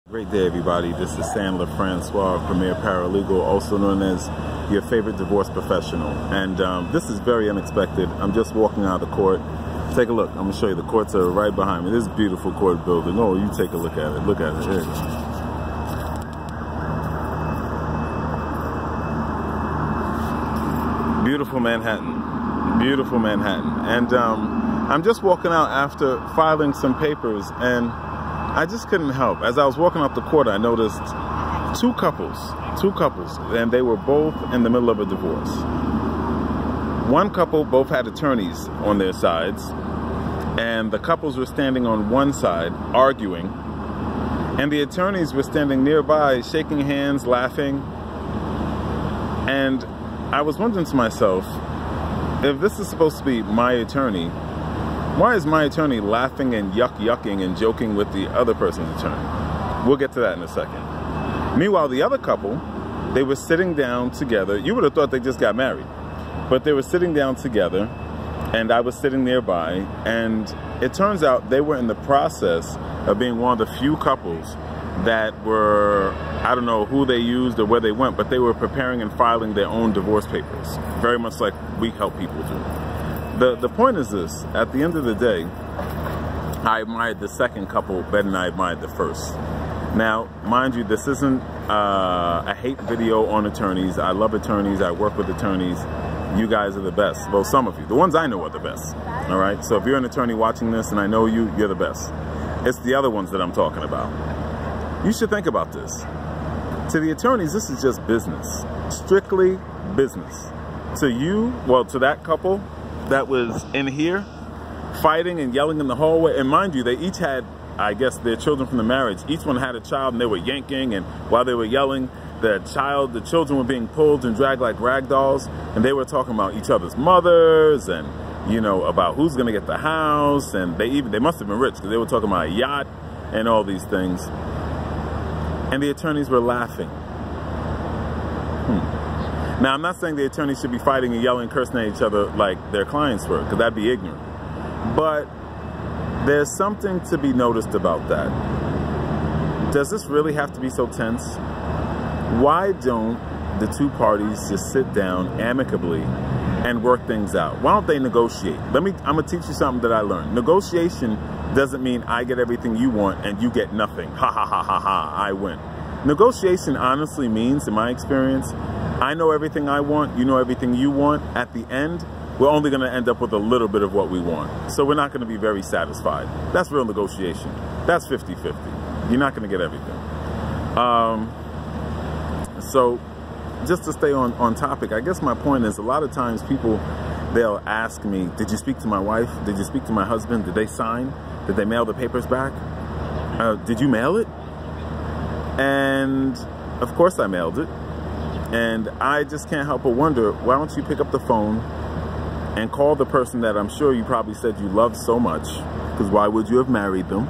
Great day, everybody. This is Sandler Francois, Premier Paralegal, also known as your favorite divorce professional. And this is very unexpected. I'm just walking out of the court. Take a look. I'm going to show you. The courts are right behind me. This beautiful court building. Oh, you take a look at it. Look at it. There you go. Beautiful Manhattan. Beautiful Manhattan. And I'm just walking out after filing some papers, and I just couldn't help. As I was walking up the court, I noticed two couples, and they were both in the middle of a divorce. One couple both had attorneys on their sides, and the couples were standing on one side arguing, and the attorneys were standing nearby shaking hands, laughing. And I was wondering to myself, if this is supposed to be my attorney, why is my attorney laughing and yucking and joking with the other person's attorney? We'll get to that in a second. Meanwhile, the other couple, they were sitting down together. You would have thought they just got married, but they were sitting down together, and I was sitting nearby, and it turns out they were in the process of being one of the few couples that were, I don't know who they used or where they went, but they were preparing and filing their own divorce papers, very much like we help people do. The point is this: at the end of the day, I admired the second couple better than I admired the first. Now, mind you, this isn't a hate video on attorneys. I love attorneys. I work with attorneys. You guys are the best. Well, some of you. The ones I know are the best. All right? So if you're an attorney watching this and I know you, you're the best. It's the other ones that I'm talking about. You should think about this. To the attorneys, this is just business. Strictly business. To you, well, to that couple that was in here fighting and yelling in the hallway, and mind you, they each had, I guess, their children from the marriage. Each one had a child, and they were yanking, and while they were yelling, the children were being pulled and dragged like rag dolls, and they were talking about each other's mothers and, you know, about who's going to get the house, and they must have been rich because they were talking about a yacht and all these things, and the attorneys were laughing. Now, I'm not saying the attorneys should be fighting and yelling and cursing at each other like their clients were, because that'd be ignorant. But there's something to be noticed about that. Does this really have to be so tense? Why don't the two parties just sit down amicably and work things out? Why don't they negotiate? I'm gonna teach you something that I learned. Negotiation doesn't mean I get everything you want and you get nothing. Ha ha ha ha ha, I win. Negotiation honestly means, in my experience, I know everything I want, you know everything you want. At the end, we're only going to end up with a little bit of what we want. So we're not going to be very satisfied. That's real negotiation. That's 50-50. You're not going to get everything. So just to stay on topic, I guess my point is, a lot of times people, they'll ask me, did you speak to my wife? Did you speak to my husband? Did they sign? Did they mail the papers back? Did you mail it? And of course I mailed it. And I just can't help but wonder, why don't you pick up the phone and call the person that I'm sure you probably said you loved so much, because why would you have married them?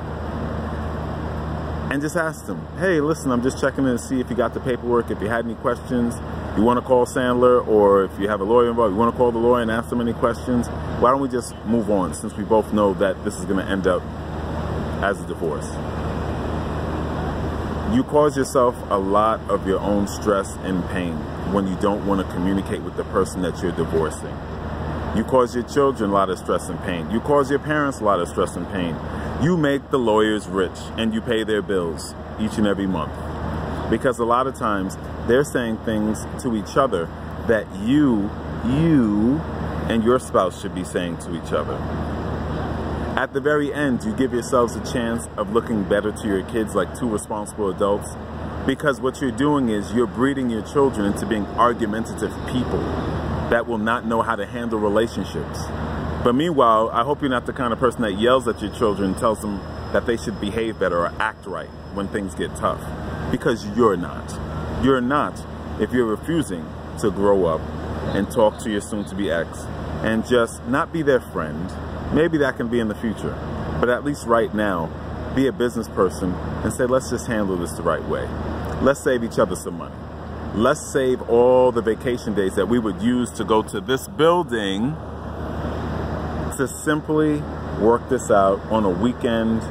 And just ask them, hey, listen, I'm just checking in to see if you got the paperwork, if you had any questions, you want to call Sandler, or if you have a lawyer involved, you want to call the lawyer and ask them any questions. Why don't we just move on, since we both know that this is going to end up as a divorce? You cause yourself a lot of your own stress and pain when you don't want to communicate with the person that you're divorcing. You cause your children a lot of stress and pain. You cause your parents a lot of stress and pain. You make the lawyers rich and you pay their bills each and every month. Because a lot of times they're saying things to each other that you and your spouse should be saying to each other. At the very end, you give yourselves a chance of looking better to your kids like two responsible adults, because what you're doing is you're breeding your children into being argumentative people that will not know how to handle relationships. But meanwhile, I hope you're not the kind of person that yells at your children and tells them that they should behave better or act right when things get tough, because you're not. You're not if you're refusing to grow up and talk to your soon-to-be ex and just not be their friend. Maybe that can be in the future, but at least right now, be a business person and say, let's just handle this the right way. Let's save each other some money. Let's save all the vacation days that we would use to go to this building to simply work this out on a weekend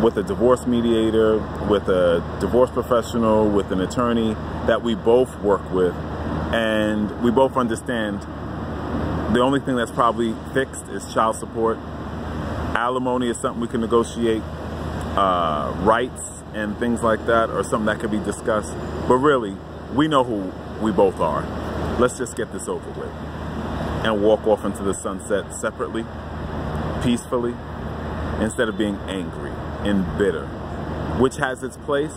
with a divorce mediator, with a divorce professional, with an attorney that we both work with, and we both understand the only thing that's probably fixed is child support. Alimony is something we can negotiate. Rights and things like that are something that could be discussed. But really, we know who we both are. Let's just get this over with and walk off into the sunset separately, peacefully, instead of being angry and bitter, which has its place,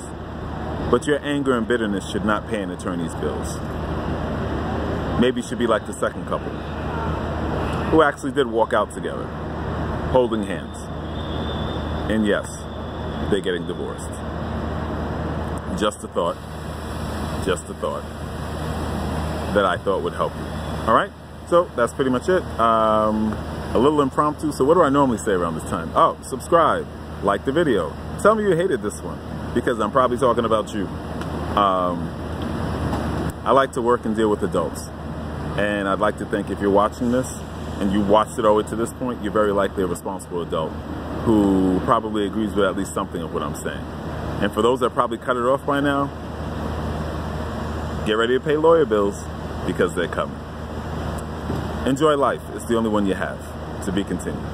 but your anger and bitterness should not pay an attorney's bills. Maybe you should be like the second couple who actually did walk out together, holding hands. And yes, they're getting divorced. Just a thought that I thought would help you. All right, so that's pretty much it. A little impromptu. So what do I normally say around this time? Oh, subscribe, like the video. Tell me you hated this one, because I'm probably talking about you. I like to work and deal with adults, and I'd like to think if you're watching this and you watched it all the way to this point, you're very likely a responsible adult who probably agrees with at least something of what I'm saying. And for those that probably cut it off by now, get ready to pay lawyer bills, because they're coming. Enjoy life. It's the only one you have. To be continued.